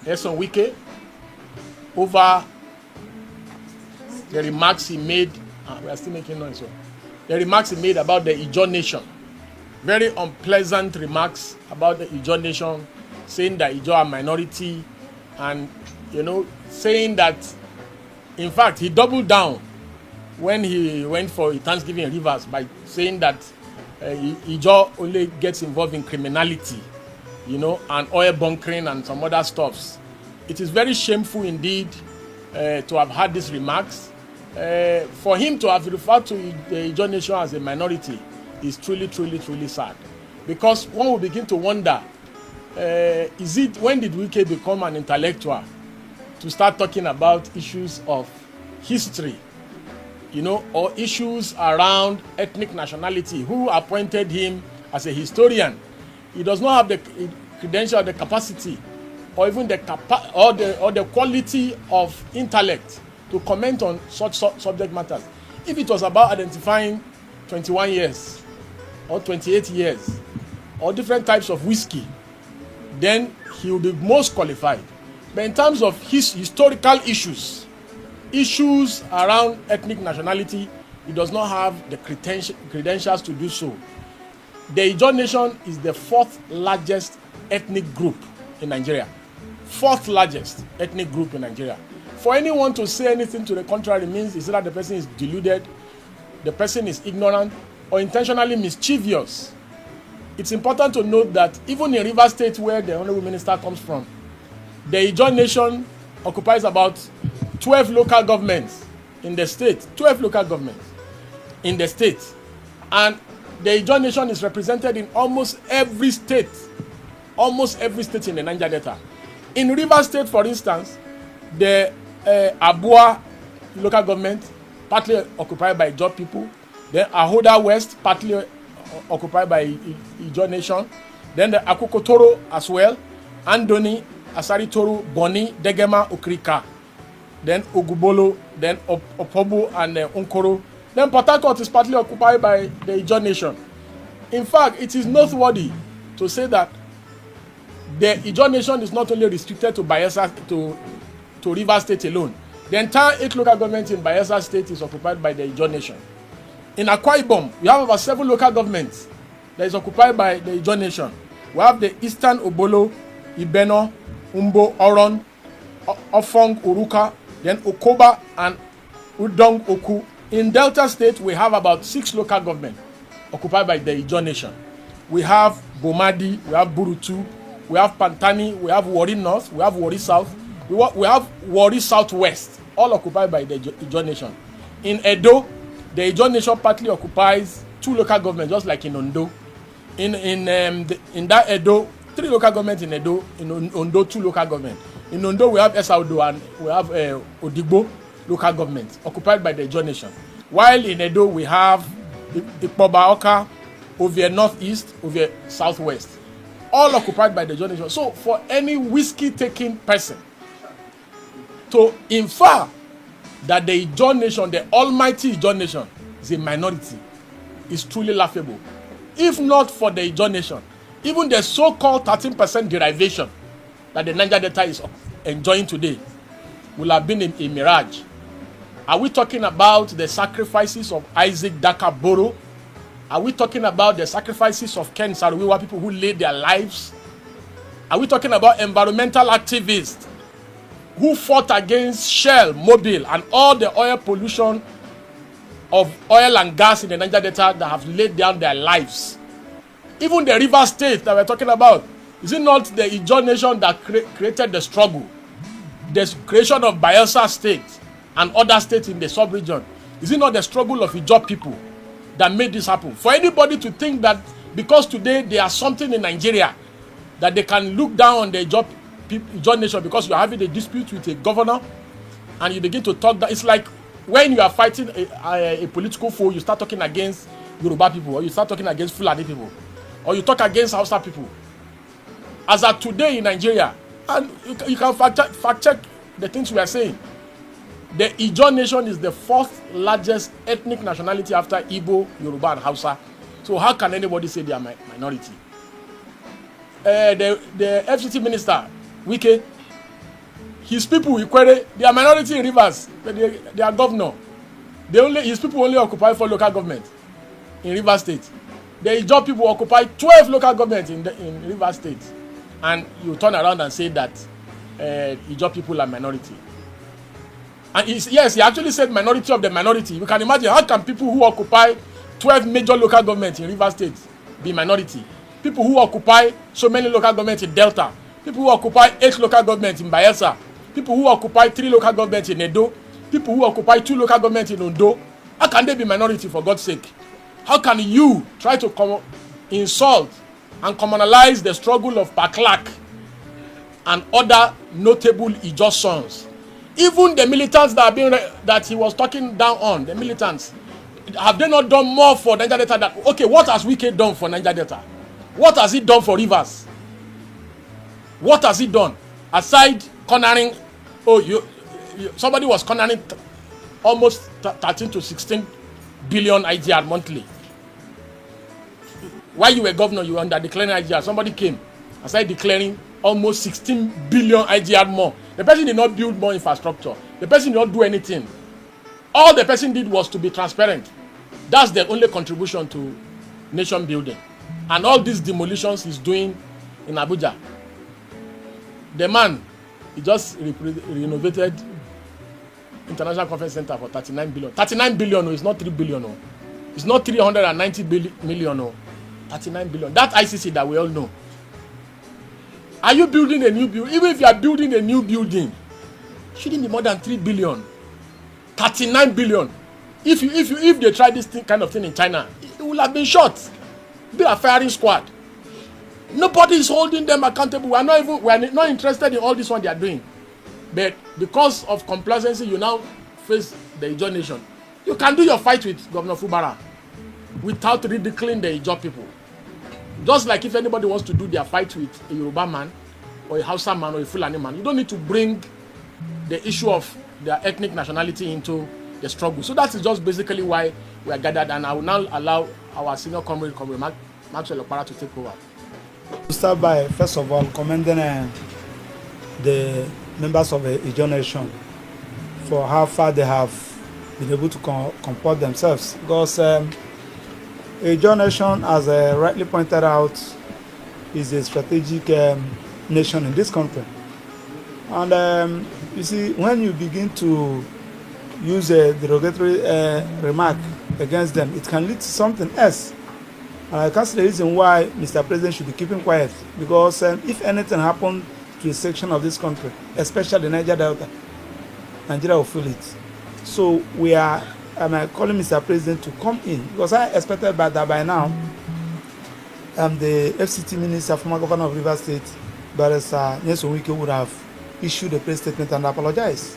Nyesom Wike over the remarks he made. We are still making noise. So. The remarks he made about the Ijaw nation. Very unpleasant remarks about the Ijaw nation, saying that Ijaw are minority, and saying that, in fact, he doubled down when he went for a Thanksgiving in Rivers by saying that Ijaw only gets involved in criminality, and oil bunkering and some other stuffs. It is very shameful indeed to have had these remarks. For him to have referred to the Ijaw nation as a minority is truly, truly, truly sad. Because one will begin to wonder, when did Wike become an intellectual to start talking about issues of history, or issues around ethnic nationality? Who appointed him as a historian? He does not have the credential, the capacity, or even the quality of intellect to comment on such subject matters. If it was about identifying 21 years or 28 years or different types of whiskey, then he will be most qualified. But in terms of his historical issues around ethnic nationality, he does not have the credentials to do so. The Ijaw nation is the 4th largest ethnic group in Nigeria. 4th largest ethnic group in Nigeria. For anyone to say anything to the contrary means is that the person is deluded, the person is ignorant, or intentionally mischievous. It's important to note that even in Rivers State, where the Honorable Minister comes from, the Ijaw nation occupies about 12 local governments in the state. 12 local governments in the state. And the Ijaw nation is represented in almost every state in the Niger Delta. In Rivers State, for instance, the Abua local government, partly occupied by Ijaw people. Then Ahoda West, partly occupied by Ijaw nation. Then the Akokotoro as well. Andoni, Asari Toru, Boni, Degema, Okrika. Then Ogubolo, then Opobo and Onkoro. Then Port Harcourt is partly occupied by the Ijaw nation. In fact, it is noteworthy to say that the Ijaw nation is not only restricted to Bayelsa, to Rivers State alone. The entire 8 local governments in Bayelsa State is occupied by the Ijaw nation. In Akwa Ibom, we have about 7 local governments that is occupied by the Ijaw nation. We have the Eastern Obolo, Ibeno, Umbo, Oron, Ofong, Uruka, then Okoba and Udong Oku. In Delta State, we have about 6 local governments occupied by the Ijaw nation. We have Bomadi, we have Burutu, we have Pantani, we have Warri North, we have Warri South, we have Warri Southwest, all occupied by the Ijaw nation. In Edo, the Ijaw nation partly occupies 2 local governments, just like in Ondo. In that Edo, 3 local governments in Edo. In Ondo, 2 local governments. In Ondo, we have Esaudo and we have Odigbo local governments occupied by the Ijaw nation. While in Edo, we have Ikpoba-Oka, Ovie Northeast, Ovie Southwest, all occupied by the Ijaw nation. So, for any whiskey-taking person to infer that the Ijaw nation, the almighty Ijaw nation, is a minority, is truly laughable. If not for the Ijaw nation, even the so-called 13% derivation that the Niger Delta is enjoying today will have been a mirage. Are we talking about the sacrifices of Isaac Dakaboro? Are we talking about the sacrifices of Ken Saruwiwa, people who laid their lives? Are we talking about environmental activists who fought against Shell, Mobil, and all the oil pollution of oil and gas in the Niger Delta that have laid down their lives? Even the Rivers State that we're talking about, is it not the Ijaw nation that created the struggle? The creation of Bayelsa State and other states in the sub-region. Is it not the struggle of Ijaw people that made this happen? For anybody to think that because today there are something in Nigeria that they can look down on the Ijaw nation because you're having a dispute with a governor and you begin to talk that, it's like when you are fighting a political foe, you start talking against Yoruba people, or you start talking against Fulani people, or you talk against Hausa people. As of today in Nigeria, and you can fact check the things we are saying, the Ijaw nation is the 4th largest ethnic nationality after Igbo, Yoruba, and Hausa. So how can anybody say they are minority? The FCT minister, Wike, his people, Ikwere, they are minority in Rivers. They are governor. His people only occupy 4 local governments in Rivers State. The Ijaw people occupy 12 local governments in Rivers State. And you turn around and say that Ijaw people are minority. And yes, he actually said minority of the minority. You can imagine, how can people who occupy 12 major local governments in Rivers State be minority? People who occupy so many local governments in Delta, people who occupy 8 local governments in Bayelsa, people who occupy 3 local governments in Edo, people who occupy 2 local governments in Ondo, how can they be minority, for God's sake? How can you try to insult and communalize the struggle of Paklak and other notable Ijaw sons? Even the militants that he was talking down on, the militants, have they not done more for Niger Delta? Okay, what has Wike done for Niger Delta? What has he done for Rivers? What has he done? Aside cornering, somebody was cornering almost 13 to 16 billion IGR monthly. While you were governor, you were under declaring IGR. Somebody came and started declaring almost 16 billion IGR more. The person did not build more infrastructure. The person did not do anything. All the person did was to be transparent. That's the only contribution to nation building. And all these demolitions he's doing in Abuja. The man, he just renovated International Conference Center for 39 billion. 39 billion, it's not 3 billion. It's not 390 million. 39 billion. That ICC that we all know. Are you building a new building? Even if you are building a new building, shouldn't be more than 3 billion. 39 billion. If they try this kind of thing in China, it will have been shot. Be a firing squad. Nobody is holding them accountable. We are not interested in all this one they are doing. But because of complacency, you now face the Ijaw nation. You can do your fight with Governor Fubara without ridiculing the Ijaw people. Just like if anybody wants to do their fight with a Yoruba man or a Hausa man or a Fulani man, you don't need to bring the issue of their ethnic nationality into the struggle. So that is just basically why we are gathered, and I will now allow our senior comrade Maxwell Okpara to take over. To start by, first of all, commending the members of the Ijaw nation for how far they have been able to comport themselves. Because Ijaw nation, as rightly pointed out, is a strategic nation in this country. And you see, when you begin to use a derogatory remark against them, it can lead to something else. And I can't see the reason why Mr. President should be keeping quiet, because if anything happened to a section of this country, especially the Niger Delta, Nigeria will feel it. So we are calling Mr. President to come in, because I expected that by now the FCT Minister, former Governor of Rivers State, Barrister Nyesom Wike, would have issued a press statement and apologized.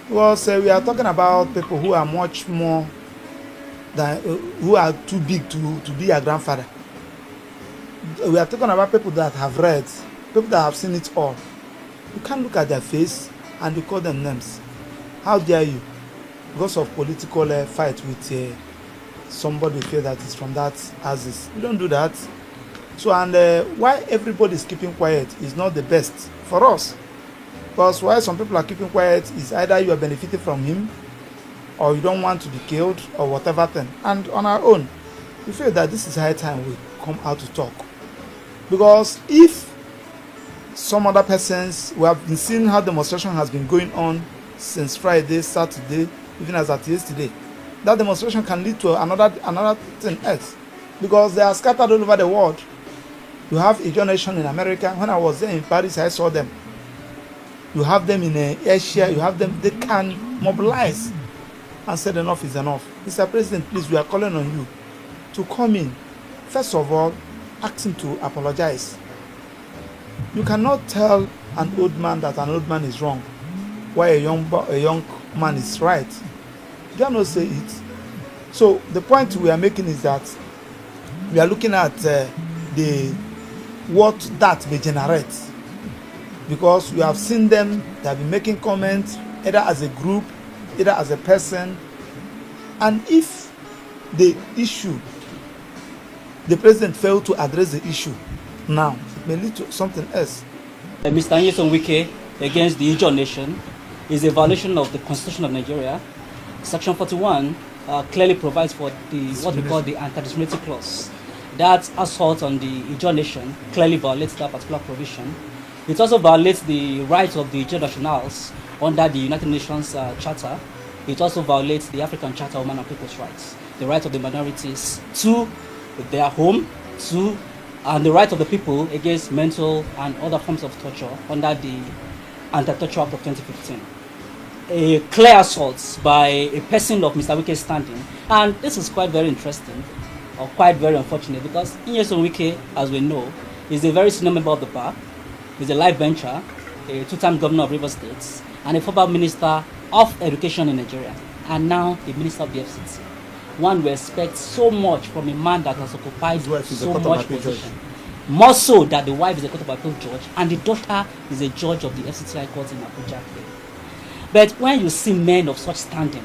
Because we are talking about people who are much more than who are too big to be a grandfather. We are talking about people that have read, people that have seen it all. You can't look at their face and you call them names. How dare you? Because of political fight with somebody you feel that is from that axis. You don't do that. So, and why everybody is keeping quiet is not the best for us. Because why some people are keeping quiet is either you are benefiting from him, or you don't want to be killed, or whatever thing. And on our own, we feel that this is high time we come out to talk. Because if some other persons, we have been seeing how demonstration has been going on since Friday, Saturday, even as at yesterday, that demonstration can lead to another thing else. Because they are scattered all over the world. You have Ijaw nation in America. When I was there in Paris, I saw them. You have them in Asia, you have them, they can mobilize and say enough is enough. Mr. President, please, we are calling on you to come in. First of all, ask him to apologize. You cannot tell an old man that an old man is wrong, while a young man is right. You cannot say it. So the point we are making is that we are looking at what that may generate. Because we have seen them, they have been making comments, either as a group, either as a person. And if the issue, the president failed to address the issue now, it may lead to something else. Mr. Nyesom Wike, against the Ijaw nation is a violation of the Constitution of Nigeria. Section 41 clearly provides for what we call the anti-discriminatory clause. That assault on the Ijaw nation clearly violates that particular provision. It also violates the rights of the Ijaw nationals under the United Nations Charter. It also violates the African Charter of Man and People's Rights, the right of the minorities to their home, and the right of the people against mental and other forms of torture under the Anti-Torture Act of 2015. A clear assault by a person of Mr. Wike's standing, and this is quite very interesting, or quite very unfortunate, because Nyesom Wike, as we know, is a very senior member of the bar. He's a life bencher, a two-time governor of Rivers State, and a former minister of education in Nigeria, and now the minister of the FCT. One will expect so much from a man that has occupied so much position. More so that the wife is a court of appeal judge and the daughter is a judge of the FCTI court in Abuja. But when you see men of such standing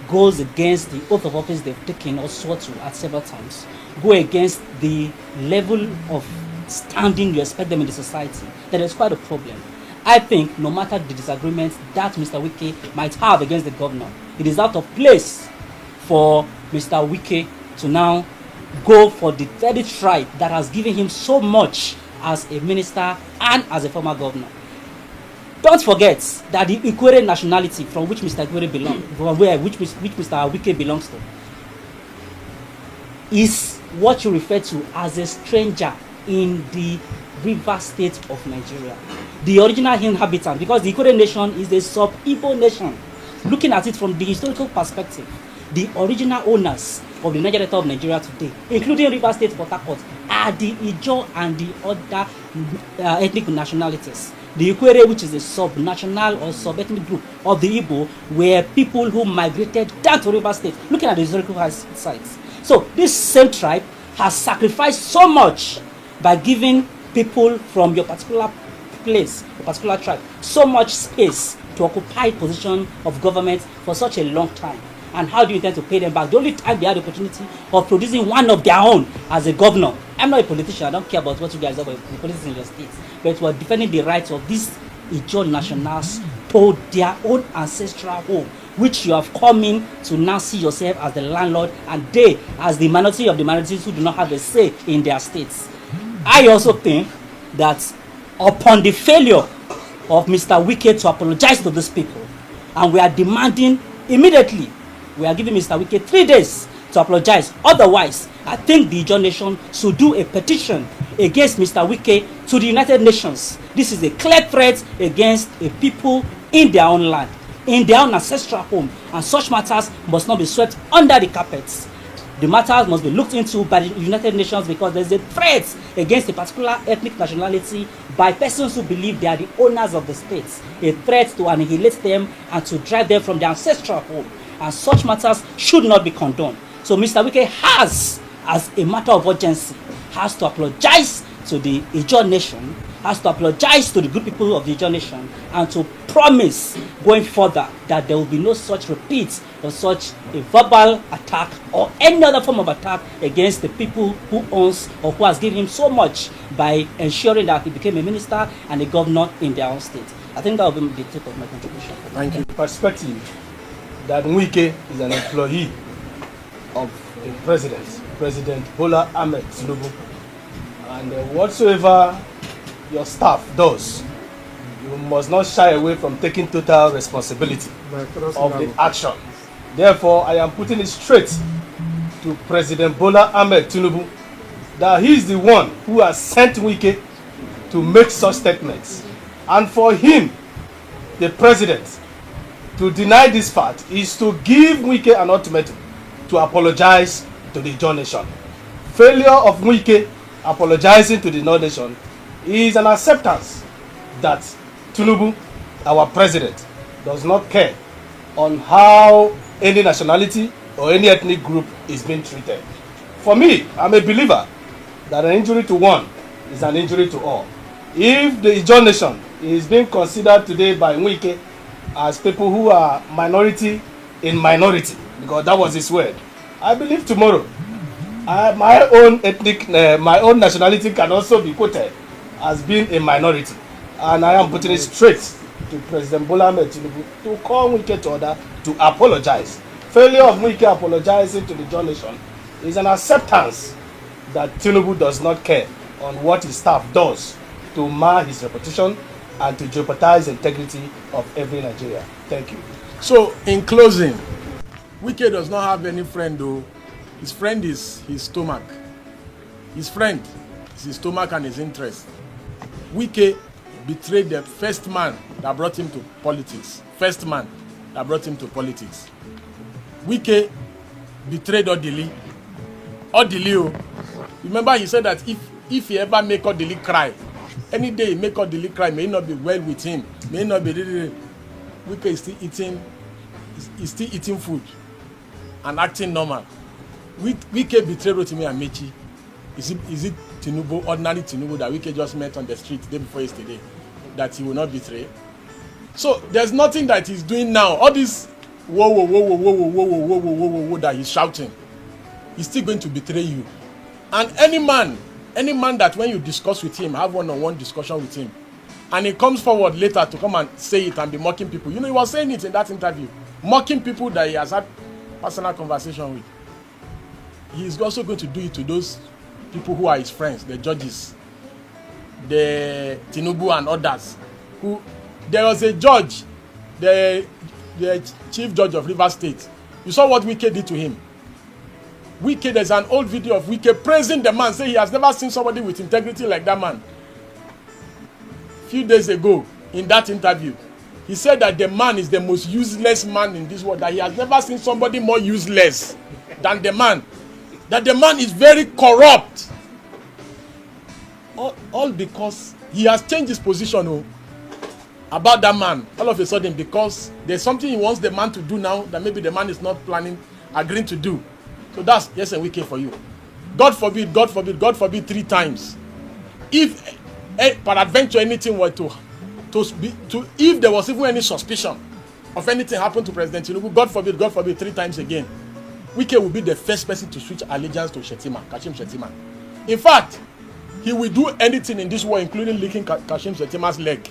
goes against the oath of office they've taken or swore to at several times, go against the level of standing you expect them in the society, then there's quite a problem. I think no matter the disagreements that Mr. Wike might have against the governor, it is out of place for Mr. Wike to now go for the very tribe that has given him so much as a minister and as a former governor. Don't forget that the Ikwere nationality from which Mr. Ikwere belongs, which Mr. Wike belongs to, is what you refer to as a stranger in the River State of Nigeria. The original inhabitant, because the Ikwere nation is a sub-Igbo nation. Looking at it from the historical perspective, the original owners of the Niger Delta of Nigeria today, including River State, Port Harcourt, are the Ijaw and the other ethnic nationalities. The Ikwere, which is a sub-national or sub-ethnic group of the Igbo, were people who migrated down to River State, looking at the historical sites. So this same tribe has sacrificed so much by giving people from your particular place, a particular tribe, so much space to occupy position of government for such a long time. And how do you intend to pay them back? The only time they had the opportunity of producing one of their own as a governor. I'm not a politician, I don't care about what you guys are about the politics in your states, but we're defending the rights of these Ijaw nationals to their own ancestral home, which you have come in to now see yourself as the landlord and they as the minority of the minorities who do not have a say in their states. I also think that upon the failure of Mr. Wike to apologize to these people, and we are demanding immediately, we are giving Mr. Wike 3 days to apologize. Otherwise, I think the Ijaw nation should do a petition against Mr. Wike to the United Nations. This is a clear threat against a people in their own land, in their own ancestral home, and such matters must not be swept under the carpets. The matters must be looked into by the United Nations because there is a threat against a particular ethnic nationality by persons who believe they are the owners of the states, a threat to annihilate them and to drive them from their ancestral home. And such matters should not be condoned. So Mr. Wike has, as a matter of urgency, has to apologize to the Ijaw nation, has to apologize to the good people of the Ijaw nation, and to promise going further that there will be no such repeat of such a verbal attack or any other form of attack against the people who owns or who has given him so much by ensuring that he became a minister and a governor in their own state. I think that will be the tip of my contribution. Thank you. Perspective that Wike is an employee of the President Bola Ahmed Tinubu, and whatsoever your staff does, you must not shy away from taking total responsibility of the action. Therefore, I am putting it straight to President Bola Ahmed Tinubu that he is the one who has sent Wike to make such statements, and for him, the president, to deny this fact is to give Wike an ultimatum to apologize to the Ijaw nation. Failure of Wike apologizing to the Ijaw nation is an acceptance that Tinubu, our president, does not care on how any nationality or any ethnic group is being treated. For me, I'm a believer that an injury to one is an injury to all. If the Ijaw nation is being considered today by Wike as people who are minority in minority, because that was his word, I believe tomorrow my own nationality can also be quoted as being a minority. and I am putting it straight to President Bola Ahmed Tinubu to call Wike to order to apologize. Failure of Wike apologizing to the John Nation is an acceptance that Tinubu does not care on what his staff does to mar his reputation and to jeopardize the integrity of every Nigerian. Thank you. So, in closing, Wike does not have any friend though. His friend is his stomach. His friend is his stomach and his interest. Wike betrayed the first man that brought him to politics. First man that brought him to politics. Wike betrayed Odili. Odili, remember he said that if he ever make Odili cry, any day he make Odili cry, may not be well with him, may not be really. Wike is still eating, is still eating food and acting normal. Wike betrayed Rotimi Amechi. Is it Tinubu, ordinary Tinubu that Wike just met on the street the day before yesterday, that he will not betray? So there's nothing that he's doing now. All this whoa that he's shouting, he's still going to betray you. And any man that when you discuss with him, have one-on-one discussion with him, and he comes forward later to come and say it and be mocking people. You know, he was saying it in that interview, mocking people that he has had personal conversation with. He is also going to do it to those people who are his friends, the judges, the Tinubu and others. Who there was a judge, the chief judge of Rivers State. You saw what Wike did to him. Wike, there's an old video of Wike praising the man, saying he has never seen somebody with integrity like that man. A few days ago, in that interview, he said that the man is the most useless man in this world, that he has never seen somebody more useless than the man. That the man is very corrupt. All because he has changed his position about that man. All of a sudden, because there's something he wants the man to do now that maybe the man is not agreeing to do. So that's yes and Wike for you. God forbid, God forbid, God forbid 3 times. If peradventure anything were to if there was even any suspicion of anything happened to President Tinubu, God forbid 3 times again, Wike will be the first person to switch allegiance to Kashim Shettima. In fact, he will do anything in this war, including licking Kashim Shettima's leg,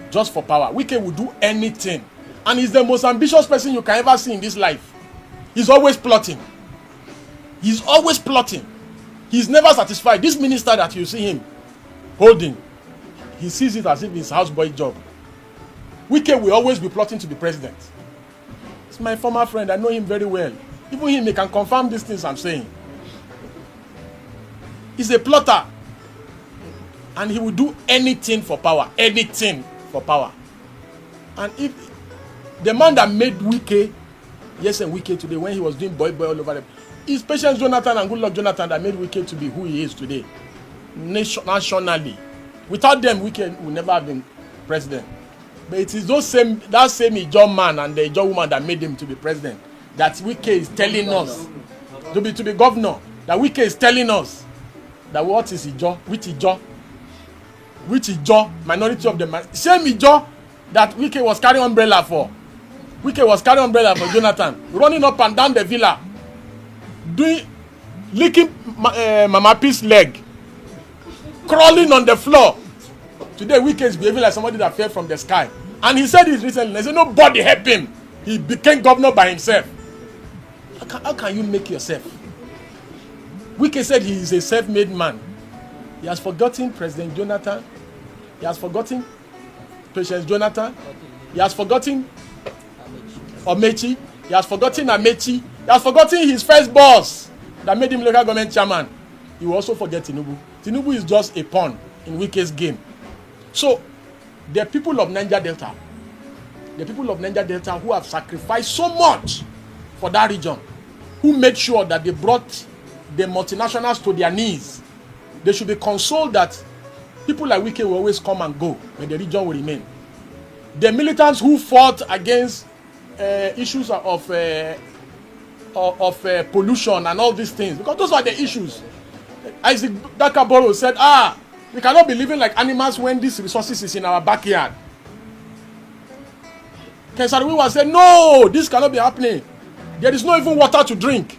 just for power. Wike will do anything. And he's the most ambitious person you can ever see in this life. He's always plotting. He's always plotting. He's never satisfied. This minister that you see him holding, he sees it as if it's houseboy job. Wike will always be plotting to be president. It's my former friend. I know him very well. Even him, he can confirm these things I'm saying. He's a plotter. And he will do anything for power. Anything for power. And if the man that made Wike, yes and Wike today, when he was doing boy all over them, it's Patience Jonathan and Goodluck Jonathan that made Wike to be who he is today. Nationally. Without them, Wike would never have been president. But it is that same Ijaw man and the Ijaw woman that made him to be president that Wike is telling us to be governor. That Wike is telling us that what is Ijaw? Which Ijaw? Minority of the same Ijaw that Wike was carrying umbrella for. Wike was carrying umbrella for Jonathan, running up and down the villa, licking Mama P's leg, crawling on the floor. Today, Wike is behaving like somebody that fell from the sky. And he said this recently. He said, nobody helped him. He became governor by himself. How can you make yourself? Wike said he is a self-made man. He has forgotten President Jonathan. He has forgotten Patience Jonathan. He has forgotten Omechi. He has forgotten Amechi. He has forgotten his first boss that made him local government chairman. He will also forget Tinubu. Tinubu is just a pawn in Wike's game. So, the people of Niger Delta who have sacrificed so much for that region, who made sure that they brought the multinationals to their knees, they should be consoled that people like Wike will always come and go, and the region will remain. The militants who fought against issues of pollution and all these things, because those are the issues. Isaac Dakaboro said, we cannot be living like animals when these resources is in our backyard. Kensariwiwa said, no, this cannot be happening. There is not even water to drink.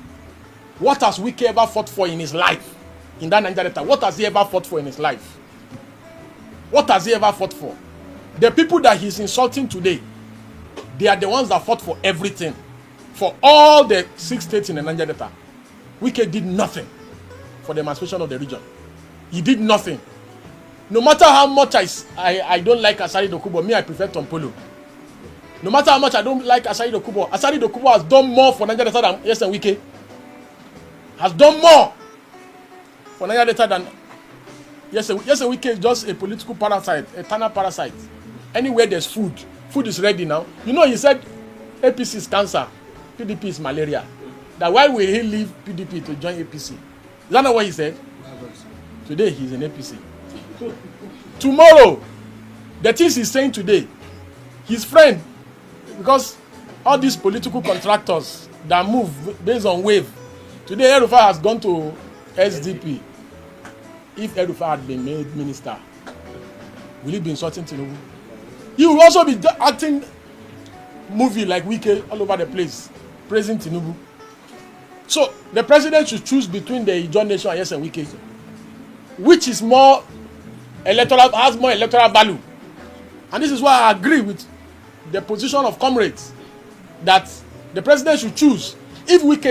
What has Wike ever fought for in his life? In that Niger Delta, what has he ever fought for in his life? What has he ever fought for? The people that he's insulting today, they are the ones that fought for everything. For all the 6 states in the Niger Delta. Wike did nothing for the emancipation of the region. He did nothing. No matter how much I don't like Asari Dokubo, me I prefer Tompolo. No matter how much I don't like Asari Dokubo has done more for Niger Delta than Nyesom Wike. Has done more for Niger Delta than Nyesom Wike is just a political parasite, a eternal parasite. Anywhere there's food is ready now. You know, he said APC is cancer, PDP is malaria. That why will he leave PDP to join APC? Is that not what he said? Today he's in APC. Tomorrow, the things he's saying today, his friend, because all these political contractors that move based on wave, today Erufai has gone to SDP. If Erufai had been made minister, will he be insulting Tinubu? He will also be acting movie like Wike all over the place, praising Tinubu. So the president should choose between the Ijaw Nation and Nyesom Wike, which is more electoral, has more electoral value. And this is why I agree with the position of comrades that the president should choose. If Wike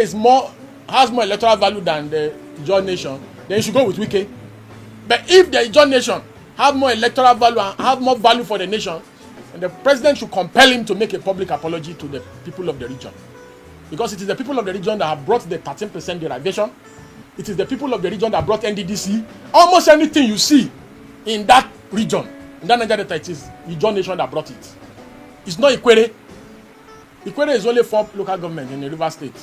has more electoral value than the Ijaw Nation, then he should go with Wike. But if the Ijaw Nation have more electoral value and have more value for the nation, and the president should compel him to make a public apology to the people of the region. Because it is the people of the region that have brought the 13% derivation. It is the people of the region that brought NDDC. Almost anything you see in that region, in that Niger Delta, it is the Ijaw Nation that brought it. It's not Ikwere. Ikwere is only 4 local governments in the River State.